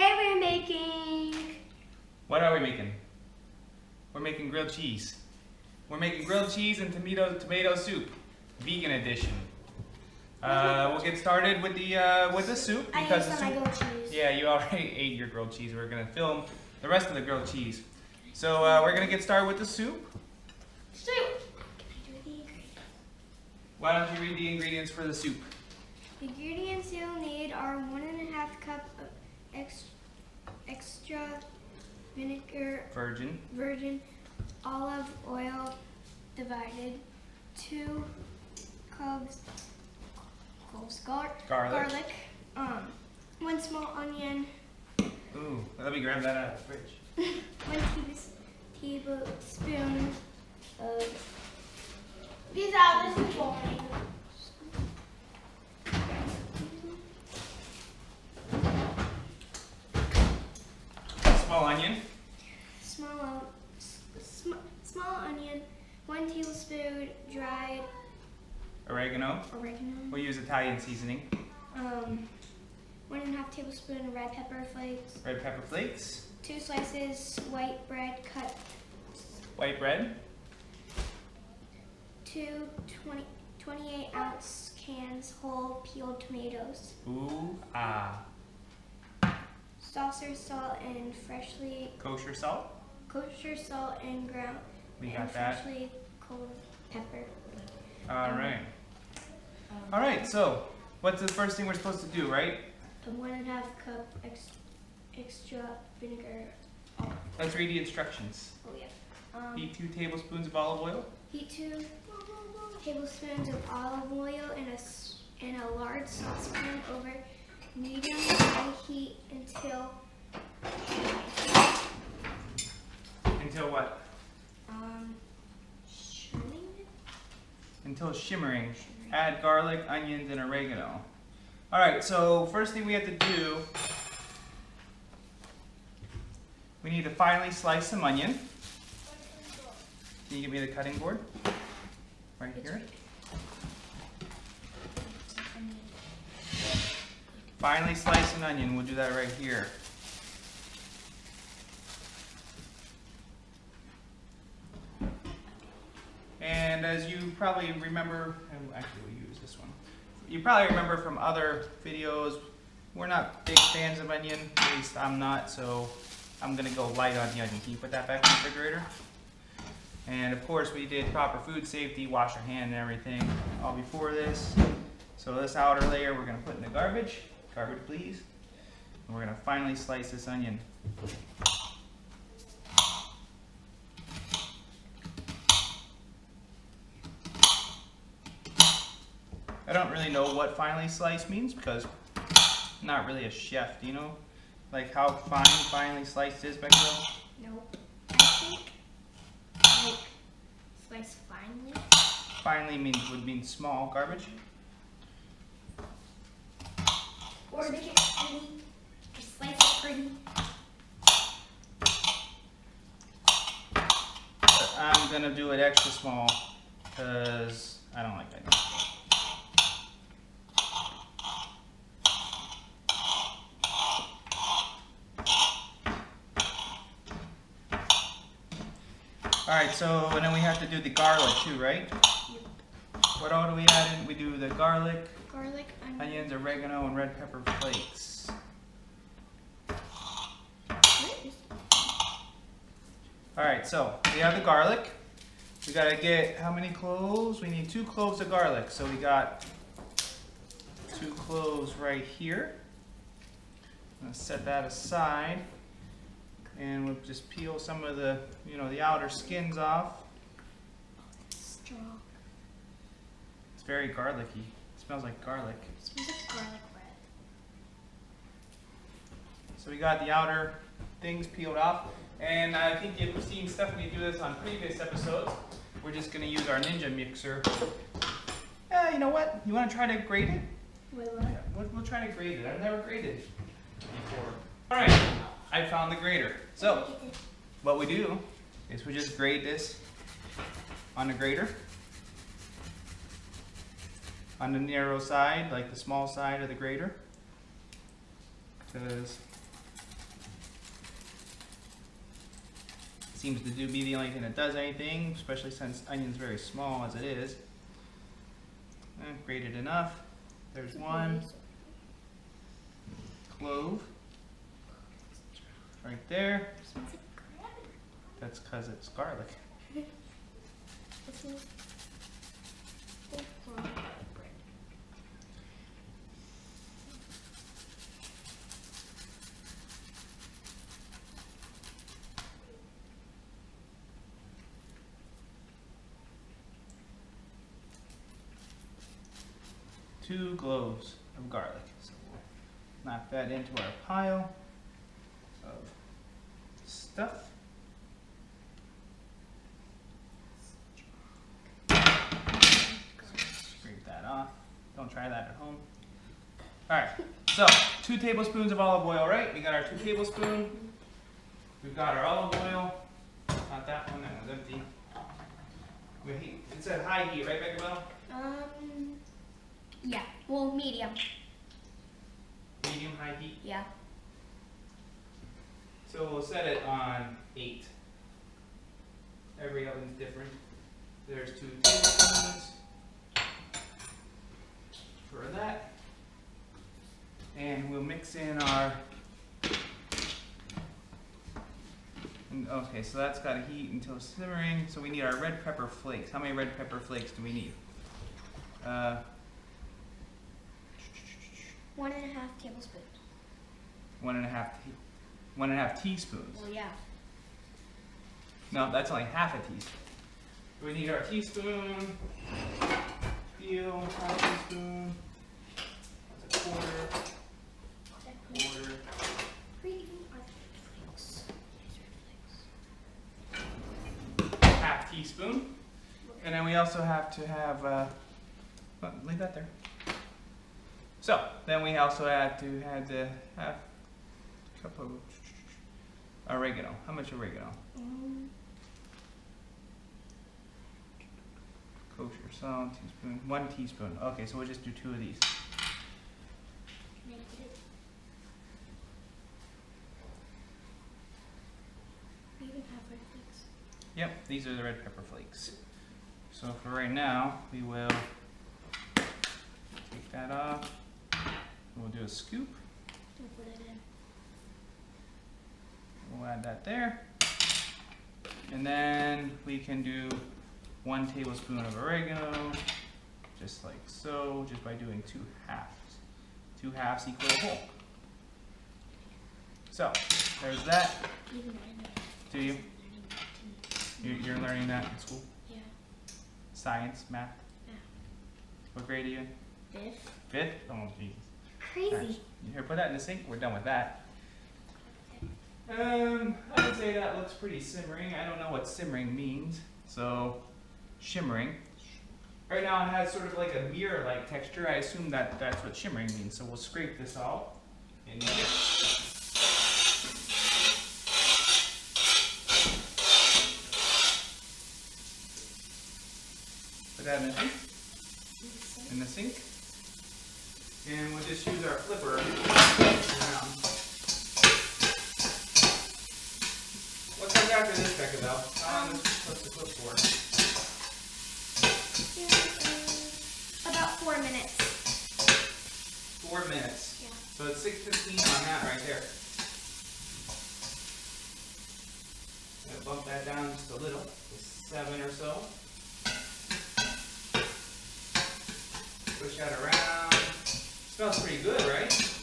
Today we're making... What are we making? We're making grilled cheese. We're making grilled cheese and tomato soup, vegan edition. We'll get started with the soup because I ate some grilled cheese. Yeah, you already ate your grilled cheese. We're gonna film the rest of the grilled cheese. So we're gonna get started with the soup. Soup. Can I do the ingredients? Why don't you read the ingredients for the soup? The ingredients you'll need are 1.5 cup of extra vinegar, virgin olive oil divided, 2 cloves garlic, 1 small onion. Ooh, let me grab that out of the fridge. 1 tablespoon of these out. This is boring. Small onion. Small onion. 1 tablespoon dried Oregano. We'll use Italian seasoning. 1.5 tablespoon red pepper flakes. Red pepper flakes. 2 slices white bread cut. White bread. 2 28-ounce cans whole peeled tomatoes. Ooh, ah. Saucer salt and freshly Kosher salt. And ground. We and got that. Freshly cold pepper. All right. All right. So, what's the first thing we're supposed to do, right? 1.5 cup extra vinegar. Let's read the instructions. Oh yeah. Heat 2 tablespoons of olive oil. Heat 2 tablespoons of olive oil in a large saucepan over medium-high heat until what? Shimmering. Until shimmering. Add garlic, onions, and oregano. All right. So first thing we have to do, we need to finely slice some onion. Can you give me the cutting board? Right here. Finely slice an onion. We'll do that right here. And as you probably remember, actually we'll use this one. You probably remember from other videos, we're not big fans of onion. At least I'm not, so I'm gonna go light on the onion. Can you put that back in the refrigerator? And of course we did proper food safety, wash our hand and everything all before this. So this outer layer we're gonna put in the garbage. Garbage please. And we're gonna finely slice this onion. I don't really know what finely sliced means because I'm not really a chef. Do you know like how finely sliced is, Becca? Nope. I think like slice finely. Finely would mean small garbage. Or make it pretty. Just slice it pretty. But I'm gonna do it extra small because I don't like that. Alright, so and then we have to do the garlic too, right? Yep. What all do we add in? We do the garlic, onions, oregano, and red pepper flakes. Alright, so we have the garlic. We gotta get how many cloves? We need 2 cloves of garlic. So we got 2 cloves right here. I'm gonna set that aside. And we'll just peel some of the, the outer skins off. Strong. It's very garlicky. It smells like garlic. It smells like garlic bread. So we got the outer things peeled off. And I think you've seen Stephanie do this on previous episodes. We're just going to use our Ninja mixer. Yeah, you know what? You want to try to grate it? Wait, what? Yeah, we'll try to grate it. I've never grated before. All right. I found the grater. So, what we do is we just grate this on the grater. On the narrow side, like the small side of the grater. Because Seems to be the only thing that does anything, especially since onion's very small as it is. Grated enough. There's one. Clove. Right there. That's because it's garlic. Two cloves of garlic. So we'll knock that into our pile of stuff. Scrape that off. Don't try that at home. Alright, so 2 tablespoons of olive oil, right? We got our 2 tablespoons. We've got our olive oil. Not that one, that one's empty. It said high heat, right, Becca Bell? Yeah. Well, medium. Medium, high heat? Yeah. So we'll set it on 8. Every oven's different. There's 2 tablespoons for that. And we'll mix in our, okay, so that's got to heat until simmering. So we need our red pepper flakes. How many red pepper flakes do we need? 1.5 tablespoons. 1.5 teaspoons. Well, yeah. No, that's only half a teaspoon. We need our teaspoon, feel, half teaspoon, that's a quarter. Half teaspoon. And then we also have to have, well, leave that there. So, then we also have to have the half cup of oregano. How much oregano? Kosher salt, teaspoon, 1 teaspoon. Okay, so we'll just do 2 of these. Yep, these are the red pepper flakes. So for right now, we will take that off. We'll do a scoop. Put it in. We'll add that there. And then we can do 1 tablespoon of oregano, just like so, just by doing 2 halves. 2 halves equal a whole. So, there's that. Do you? You're learning that in school? Yeah. Science, math? Yeah. What grade are you in? 5th. 5th? Oh, jeez. Crazy. Here, put that in the sink. We're done with that. I would say that looks pretty simmering. I don't know what simmering means. So, shimmering. Right now it has sort of like a mirror-like texture. I assume that that's what shimmering means. So we'll scrape this out. And put that in the sink. In the sink. And we'll just use our flipper around. What comes after this, Becca Bell? How long is this supposed to cook for? About 4 minutes. 4 minutes. Yeah. So it's 6:15 on that right there. I'm gonna bump that down just a little, to 7 or so. Push that around. Smells pretty good, right? It's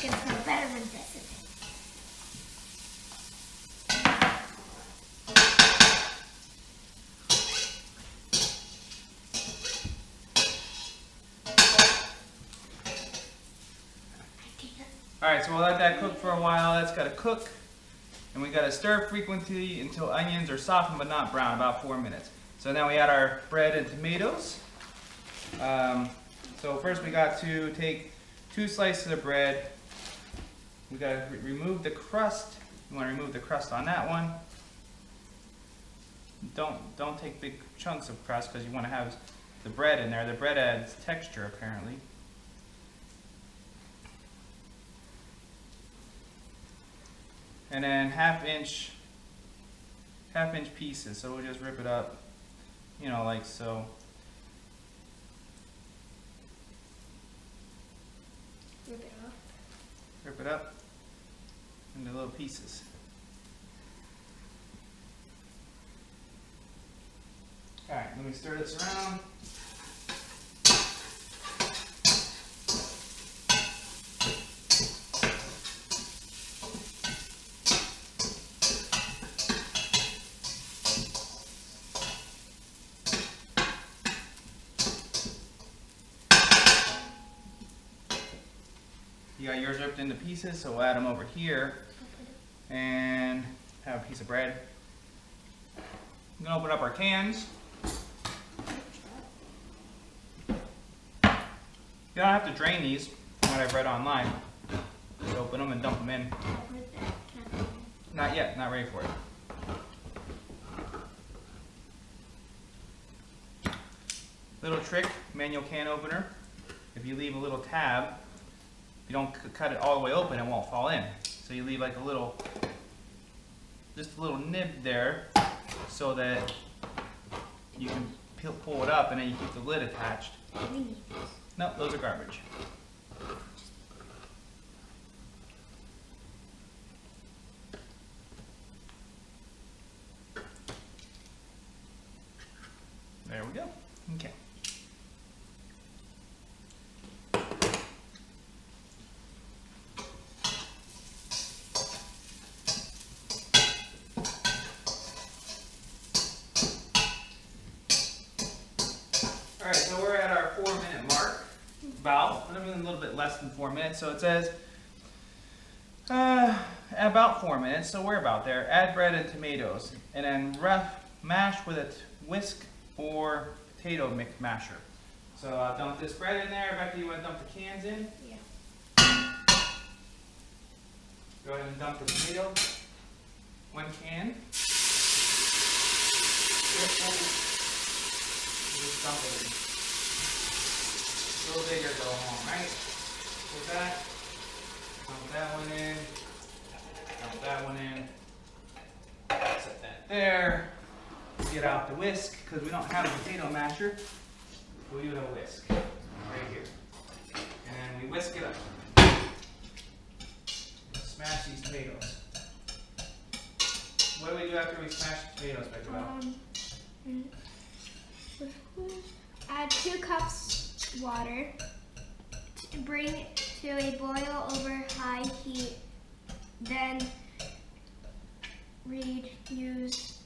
gonna smell better than this, isn't it? Alright, so we'll let that cook for a while. That's got to cook. And we got to stir frequently until onions are softened but not brown, about 4 minutes. So now we add our bread and tomatoes. So first we got to take 2 slices of bread. We got to remove the crust. You want to remove the crust on that one. Don't take big chunks of crust because you want to have the bread in there. The bread adds texture apparently. and then half-inch pieces. So we'll just rip it up, you know, like so. Rip it off. Rip it up into little pieces. All right, let me stir this around. You got yours ripped into pieces, so we'll add them over here and have a piece of bread. I'm gonna open up our cans. You don't have to drain these, from what I've read online. Just open them and dump them in. Not yet, not ready for it. Little trick, manual can opener. If you leave a little tab, if you don't cut it all the way open, it won't fall in. So you leave like a little, just a little nib there, so that you can pull it up and then you keep the lid attached. No, those are garbage. There we go. Okay. All right, so we're at our 4-minute mark. About, I mean, a little bit less than 4 minutes. So it says about 4 minutes. So we're about there. Add bread and tomatoes, and then mash with a whisk or potato mix masher. So I'll dump this bread in there. Rebecca, you want to dump the cans in? Yeah. Go ahead and dump the tomato. 1 can. Just dump it in. A little bigger go home, right? With that. Dump that one in. Dump that one in. Set that there. Get out the whisk, because we don't have a potato masher. We'll use a whisk right here. And then we whisk it up. Smash these tomatoes. What do we do after we smash the tomatoes, Becca? Add 2 cups water. Bring it to a boil over high heat. Then reduce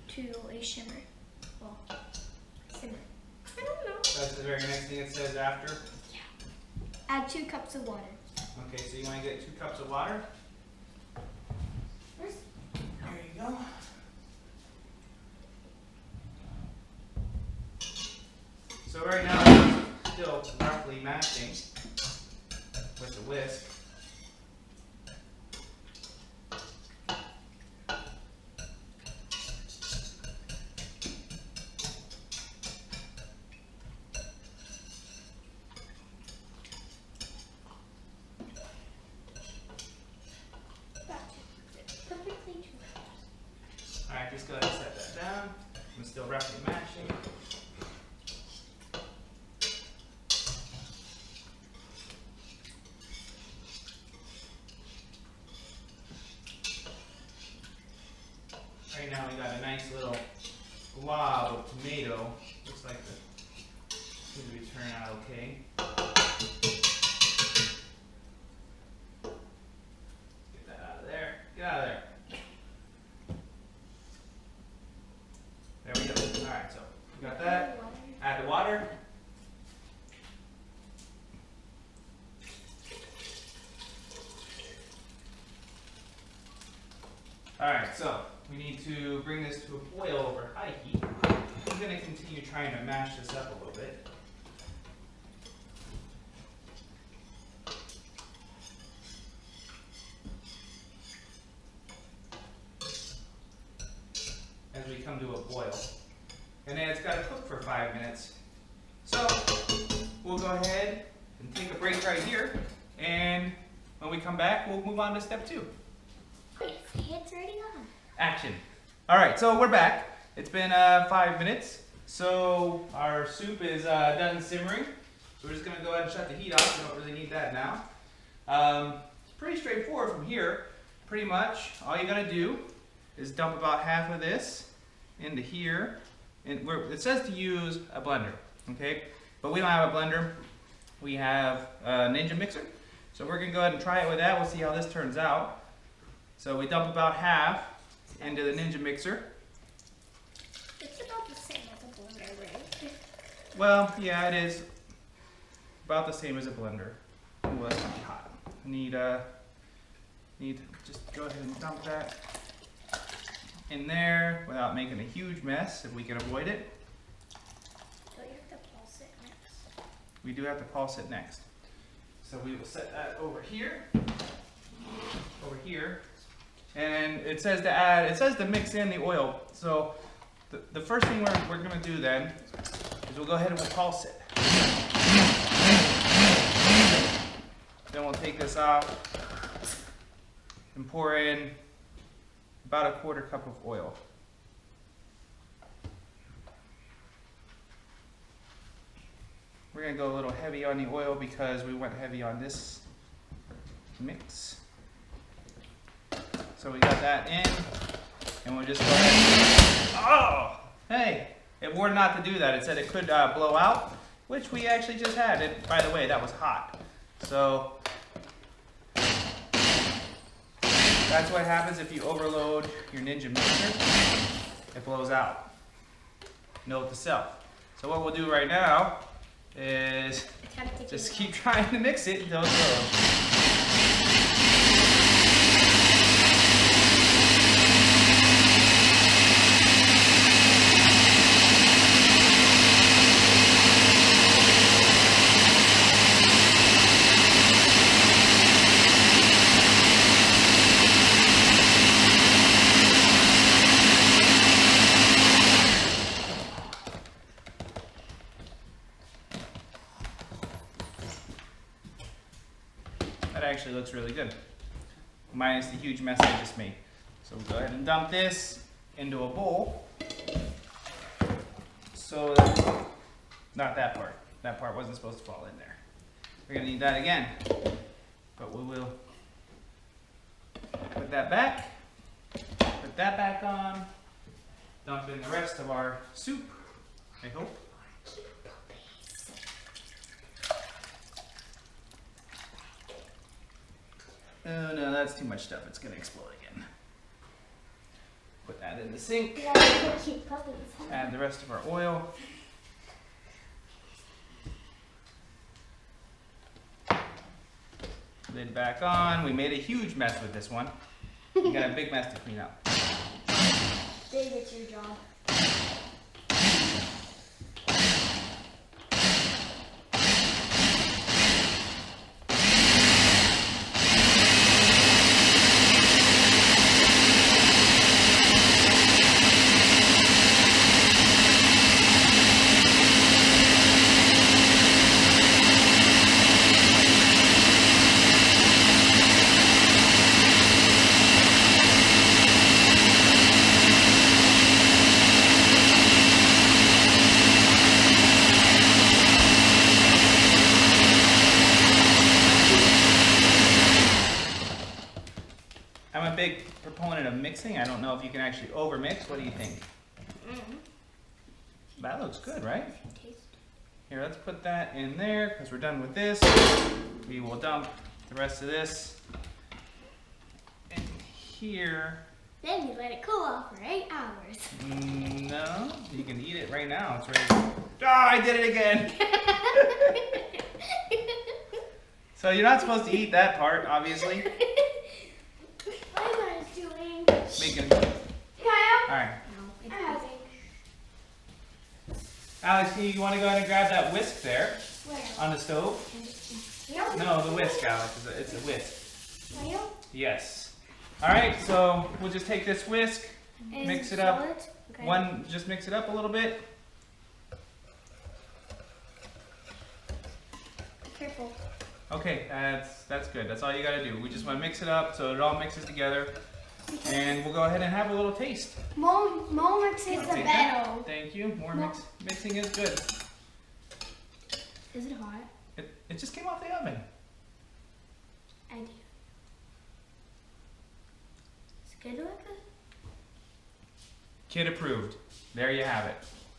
to a shimmer. Well, simmer. I don't know. That's the very next thing it says after. Yeah. Add 2 cups of water. Okay, so you want to get 2 cups of water. Where's There you go. So right now, I'm still roughly mashing with the whisk. Alright, just go ahead and set that down. I'm still roughly mashing. Right now we got a nice little glob of tomato. Looks like the seems to be turning out okay. Get that out of there. Get out of there. There we go. Alright, so we got that. Add the water. Alright, so we need to bring this to a boil over high heat. I'm going to continue trying to mash this up a little bit. As we come to a boil. And then it's got to cook for 5 minutes. So we'll go ahead and take a break right here. And when we come back, we'll move on to step 2. it's already on. Action. All right, so we're back. It's been 5 minutes. So our soup is done simmering. So we're just gonna go ahead and shut the heat off. We don't really need that now. It's pretty straightforward from here. Pretty much all you gotta do is dump about half of this into here. And it says to use a blender, okay? But we don't have a blender. We have a Ninja mixer. So we're gonna go ahead and try it with that. We'll see how this turns out. So we dump about half into the Ninja mixer. It's about the same as a blender, right? Well, yeah, it is about the same as a blender. Ooh, that's gonna be hot. Need just go ahead and dump that in there without making a huge mess if we can avoid it. So you have to pulse it next. We do have to pulse it next. So we will set that over here, and it says to mix in the oil. So the first thing we're gonna do then is we'll go ahead and we'll pulse it. Then we'll take this off and pour in about a 1/4 cup of oil. We're gonna go a little heavy on the oil because we went heavy on this mix. So we got that in, and we'll just go ahead. Oh, hey, it warned not to do that. It said it could blow out, which we actually just had. It, by the way, that was hot. So that's what happens if you overload your Ninja mixer. It blows out. Note to self. So what we'll do right now is just keep trying to mix it until it blows. That actually looks really good, minus the huge mess I just made. So we'll go ahead and dump this into a bowl. So not that part. That part wasn't supposed to fall in there. We're gonna need that again, but we will put that back. Put that back on. Dump in the rest of our soup, I hope. Oh no, that's too much stuff. It's gonna explode again. Put that in the sink. Add the rest of our oil. Lid back on. We made a huge mess with this one. We got a big mess to clean up. Dave, it's your job. I'm a big proponent of mixing. I don't know if you can actually overmix. What do you think? That looks good, right? Here, let's put that in there because we're done with this. We will dump the rest of this in here. Then you let it cool off for 8 hours. No, you can eat it right now. It's ready. Ah, I did it again. So you're not supposed to eat that part, obviously. What am I doing? Making. Kyle? All right. No, I'm having. Alex, you want to go ahead and grab that whisk there Where? on the stove? No, the whisk, Alex. It's a whisk. Wheel? Yes. All right, so we'll just take this whisk, mix it up. Okay. Just mix it up a little bit. Be careful. Okay, that's good. That's all you gotta do. We just want to mix it up so it all mixes together. And we'll go ahead and have a little taste. More mixing is the Take that. better. Thank you. More mixing is good. Is it hot? It just came off the oven. I do. It's good like this. Kid approved. There you have it.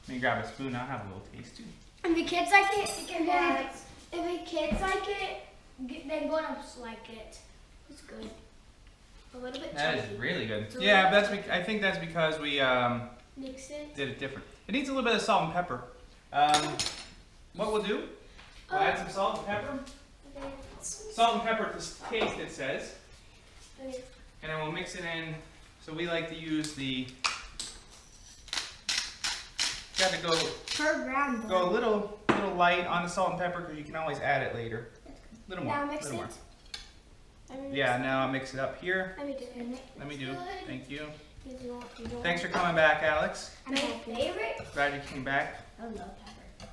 Let me grab a spoon. I'll have a little taste too. If the kids like it, if the kids like it, then grown-ups like it. It's good. A little bit That chunky. is really good. It's a Yeah, little- but I think that's because we Mix it. did it different. It needs a little bit of salt and pepper. What we'll do, we'll add some salt and pepper. Okay. Salt and pepper to taste, it says. Okay. And then we'll mix it in. So we like to use the, got to Per gram. go a little light on the salt and pepper because you can always add it later. A little more. Now mix little it. more. Yeah, now I'll mix it up here. Let me do it. Let me do. Thank you. You don't Thanks for coming back, Alex. My favorite? Glad you came back. I love pepper.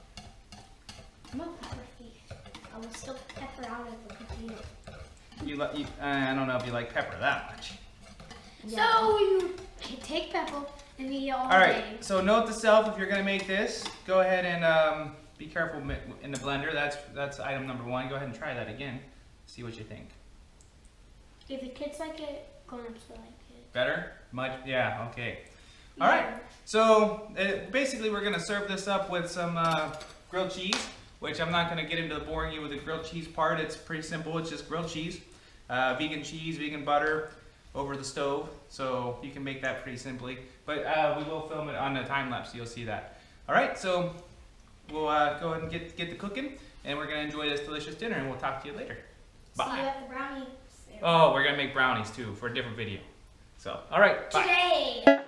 I'm a pepper thief. I will still pepper out of the container. I don't know if you like pepper that much. So you take pepper and eat it all All right. day. So note to self: if you're gonna make this, go ahead and be careful in the blender. That's item number 1. Go ahead and try that again. See what you think. If the kids like it, grown-ups will like it. Better? Much? Yeah. Okay. All right. So basically, we're gonna serve this up with some grilled cheese, which I'm not gonna get into boring you with the grilled cheese part. It's pretty simple. It's just grilled cheese, vegan butter over the stove. So you can make that pretty simply. But we will film it on the time lapse, so you'll see that. All right. So we'll go ahead and get the cooking, and we're gonna enjoy this delicious dinner, and we'll talk to you later. Bye. See you at the brownie. Oh, we're gonna make brownies too for a different video. So, all right. Bye. Today.